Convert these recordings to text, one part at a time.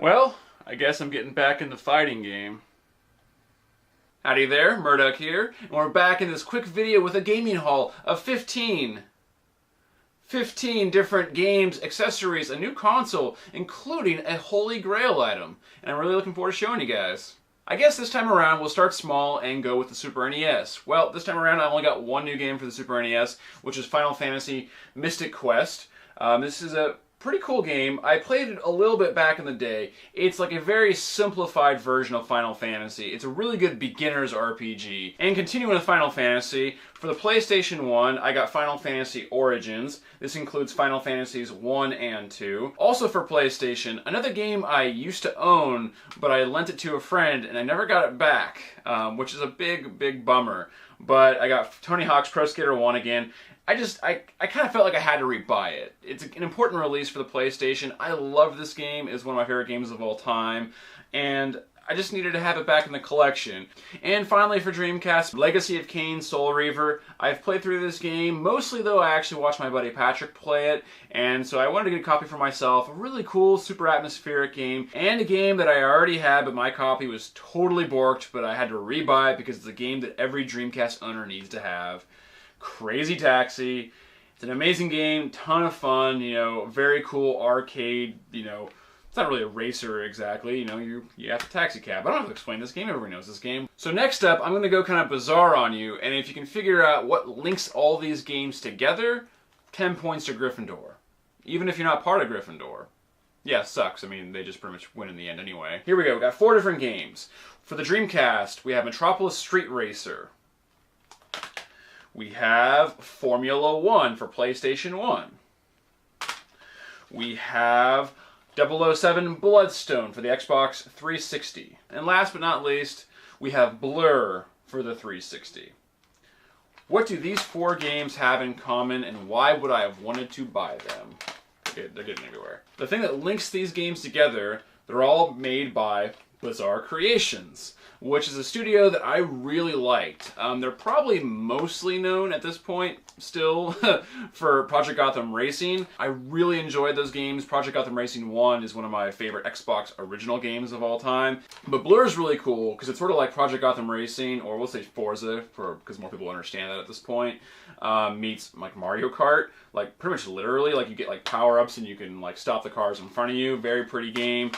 Well, I guess I'm getting back in the fighting game. Howdy there, Murdoch here, and we're back in this quick video with a gaming haul of 15 different games, accessories, a new console, including a holy grail item. And I'm really looking forward to showing you guys. I guess this time around we'll start small and go with the Super NES. Well, this time around I only got one new game for the Super NES, which is Final Fantasy Mystic Quest. This is a pretty cool game. I played it a little bit back in the day. It's like a very simplified version of Final Fantasy. It's a really good beginner's RPG. And continuing with Final Fantasy, for the PlayStation 1, I got Final Fantasy Origins. This includes Final Fantasies 1 and 2. Also for PlayStation, another game I used to own, but I lent it to a friend and I never got it back, which is a big bummer. But I got Tony Hawk's Pro Skater 1 again. I kind of felt like I had to rebuy it. It's an important release for the PlayStation. I love this game. It's one of my favorite games of all time. And I just needed to have it back in the collection. And finally for Dreamcast, Legacy of Kain Soul Reaver. I've played through this game. Mostly though, I actually watched my buddy Patrick play it. And so I wanted to get a copy for myself. A really cool, super atmospheric game. And a game that I already had, but my copy was totally borked. But I had to rebuy it because it's a game that every Dreamcast owner needs to have. Crazy Taxi. It's an amazing game, ton of fun, very cool arcade, it's not really a racer exactly, you have to taxi cab. I don't have to explain this game, everybody knows this game. So next up, I'm going to go kind of bizarre on you, and if you can figure out what links all these games together, 10 points to Gryffindor. Even if you're not part of Gryffindor. Yeah, it sucks. I mean, they just pretty much win in the end anyway. Here we go, we got 4 different games. For the Dreamcast, we have Metropolis Street Racer. We have Formula 1 for PlayStation 1. We have 007 Bloodstone for the Xbox 360. And last but not least, we have Blur for the 360. What do these 4 games have in common, and why would I have wanted to buy them? They're getting everywhere. The thing that links these games together, they're all made by Bizarre Creations, which is a studio that I really liked. They're probably mostly known at this point still for Project Gotham Racing. I really enjoyed those games. Project Gotham Racing 1 is one of my favorite Xbox original games of all time. But Blur is really cool because it's sort of like Project Gotham Racing, or we'll say Forza, because more people understand that at this point, meets like Mario Kart. Like pretty much literally, like you get like power-ups and you can like stop the cars in front of you. Very pretty game.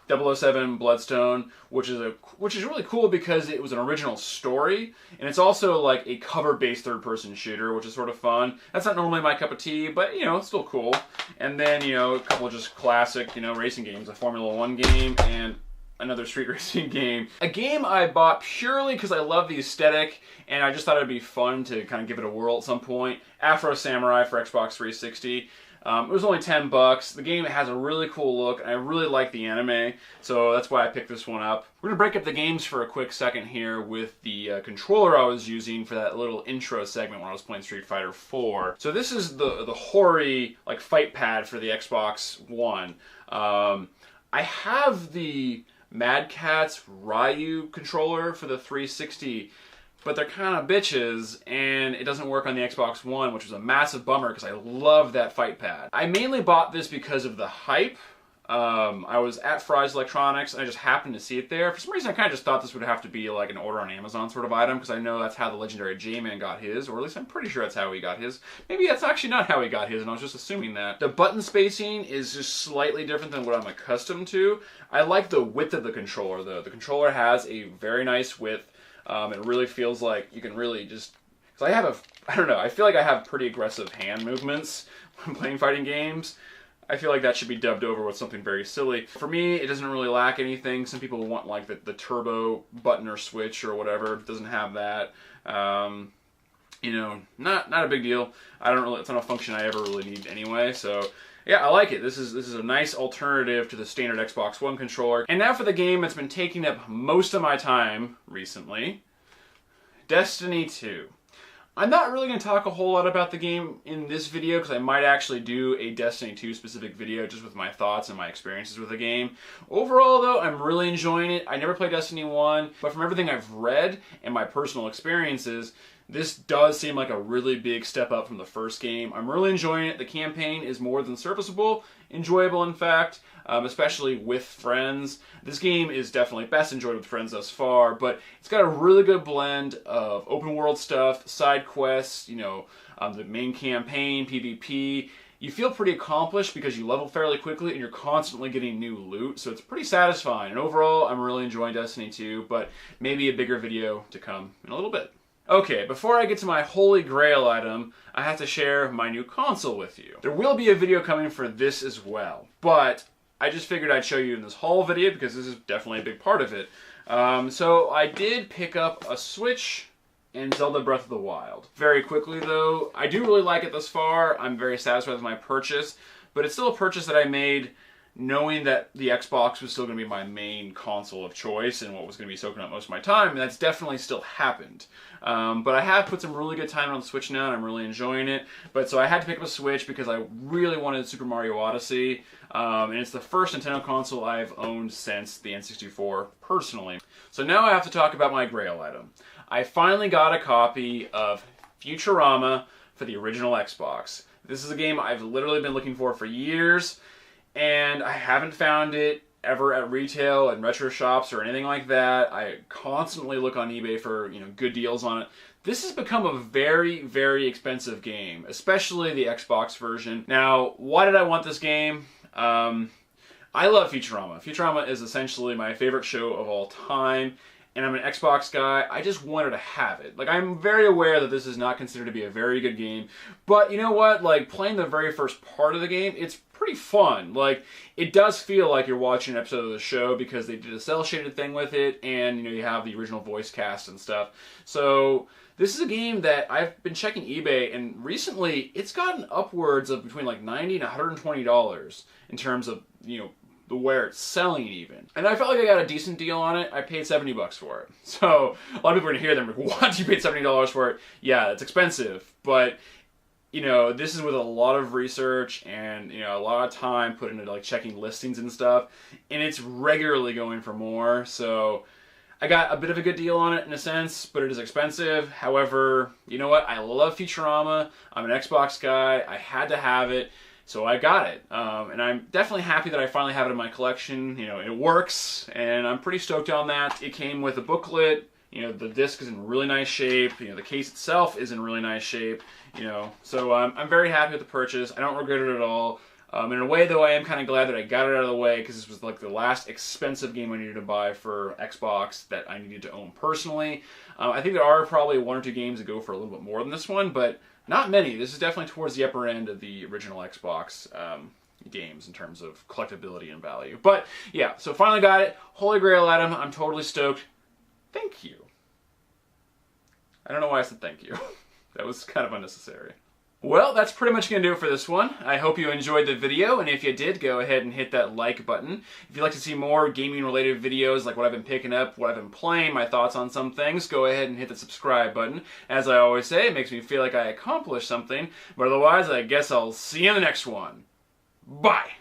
007 Bloodstone, which is really cool because it was an original story, and it's also like a cover-based third-person shooter, which is sort of fun. That's not normally my cup of tea, but it's still cool. And then a couple of just classic racing games, a Formula 1 game and another street racing game. A game I bought purely because I love the aesthetic, and I just thought it'd be fun to kind of give it a whirl at some point. Afro Samurai for Xbox 360. It was only $10. The game has a really cool look, and I really like the anime, so that's why I picked this one up. We're going to break up the games for a quick second here with the controller I was using for that little intro segment when I was playing Street Fighter 4. So this is the Hori like fight pad for the Xbox One. I have the Mad Catz Ryu controller for the 360, but they're kind of bitches, and it doesn't work on the Xbox One, which was a massive bummer because I love that fight pad. I mainly bought this because of the hype. I was at Fry's Electronics, and I just happened to see it there. For some reason, I kind of just thought this would have to be like an order on Amazon sort of item, because I know that's how the legendary J-Man got his, or at least I'm pretty sure that's how he got his. Maybe that's actually not how he got his, and I was just assuming that. The button spacing is just slightly different than what I'm accustomed to. I like the width of the controller, though. The controller has a very nice width. It really feels like you can really just... Because I don't know, I feel like I have pretty aggressive hand movements when playing fighting games. I feel like that should be dubbed over with something very silly. For me, it doesn't really lack anything. Some people want like the turbo button or switch or whatever. It doesn't have that. Not a big deal. It's not a function I ever really need anyway, so... Yeah, I like it. This is a nice alternative to the standard Xbox One controller. And now for the game that's been taking up most of my time recently, Destiny 2. I'm not really going to talk a whole lot about the game in this video because I might actually do a Destiny 2 specific video just with my thoughts and my experiences with the game. Overall though, I'm really enjoying it. I never played Destiny 1, but from everything I've read and my personal experiences, This does seem like a really big step up from the first game. I'm really enjoying it. The campaign is more than serviceable, enjoyable in fact, especially with friends. This game is definitely best enjoyed with friends thus far, but it's got a really good blend of open world stuff, side quests, you know, the main campaign, PvP. You feel pretty accomplished because you level fairly quickly and you're constantly getting new loot, so it's pretty satisfying. And overall, I'm really enjoying Destiny 2, but maybe a bigger video to come in a little bit. Okay, before I get to my holy grail item, I have to share my new console with you. There will be a video coming for this as well, but I just figured I'd show you in this haul video because this is definitely a big part of it. So I did pick up a Switch and Zelda Breath of the Wild. Very quickly though, I do really like it thus far. I'm very satisfied with my purchase, but it's still a purchase that I made knowing that the Xbox was still going to be my main console of choice and what was going to be soaking up most of my time, and that's definitely still happened. But I have put some really good time on the Switch now, and I'm really enjoying it. But so I had to pick up a Switch because I really wanted Super Mario Odyssey, and it's the first Nintendo console I've owned since the N64, personally. So now I have to talk about my Grail item. I finally got a copy of Futurama for the original Xbox. This is a game I've literally been looking for years, and I haven't found it ever at retail and retro shops or anything like that. I constantly look on eBay for, you know, good deals on it. This has become a very, very expensive game, especially the Xbox version. Now, why did I want this game? I love Futurama. Futurama is essentially my favorite show of all time, and I'm an Xbox guy. I just wanted to have it. Like, I'm very aware that this is not considered to be a very good game, but you know what? Like, playing the very first part of the game, it's pretty fun. Like, it does feel like you're watching an episode of the show because they did a cel-shaded thing with it, and you know, you have the original voice cast and stuff. So this is a game that I've been checking eBay, and recently it's gotten upwards of between like $90 and $120 in terms of, you know, where it's selling even. And I felt like I got a decent deal on it. I paid 70 bucks for it. So a lot of people are gonna hear them like, what? You paid $70 for it? Yeah, it's expensive, but you know, this is with a lot of research and, you know, a lot of time put into like checking listings and stuff, and it's regularly going for more. So I got a bit of a good deal on it in a sense, but it is expensive. However, you know what? I love Futurama. I'm an Xbox guy. I had to have it. So I got it, and I'm definitely happy that I finally have it in my collection. You know, it works, and I'm pretty stoked on that. It came with a booklet. You know, the disc is in really nice shape. You know, the case itself is in really nice shape. You know, so I'm very happy with the purchase. I don't regret it at all. In a way, though, I am kind of glad that I got it out of the way because this was like the last expensive game I needed to buy for Xbox that I needed to own personally. I think there are probably one or two games that go for a little bit more than this one, but not many. This is definitely towards the upper end of the original Xbox games in terms of collectability and value. But yeah, so finally got it. Holy Grail item. I'm totally stoked. Thank you. I don't know why I said thank you. That was kind of unnecessary. Well, that's pretty much going to do it for this one. I hope you enjoyed the video, and if you did, go ahead and hit that like button. If you'd like to see more gaming-related videos like what I've been picking up, what I've been playing, my thoughts on some things, go ahead and hit the subscribe button. As I always say, it makes me feel like I accomplished something, but otherwise, I guess I'll see you in the next one. Bye!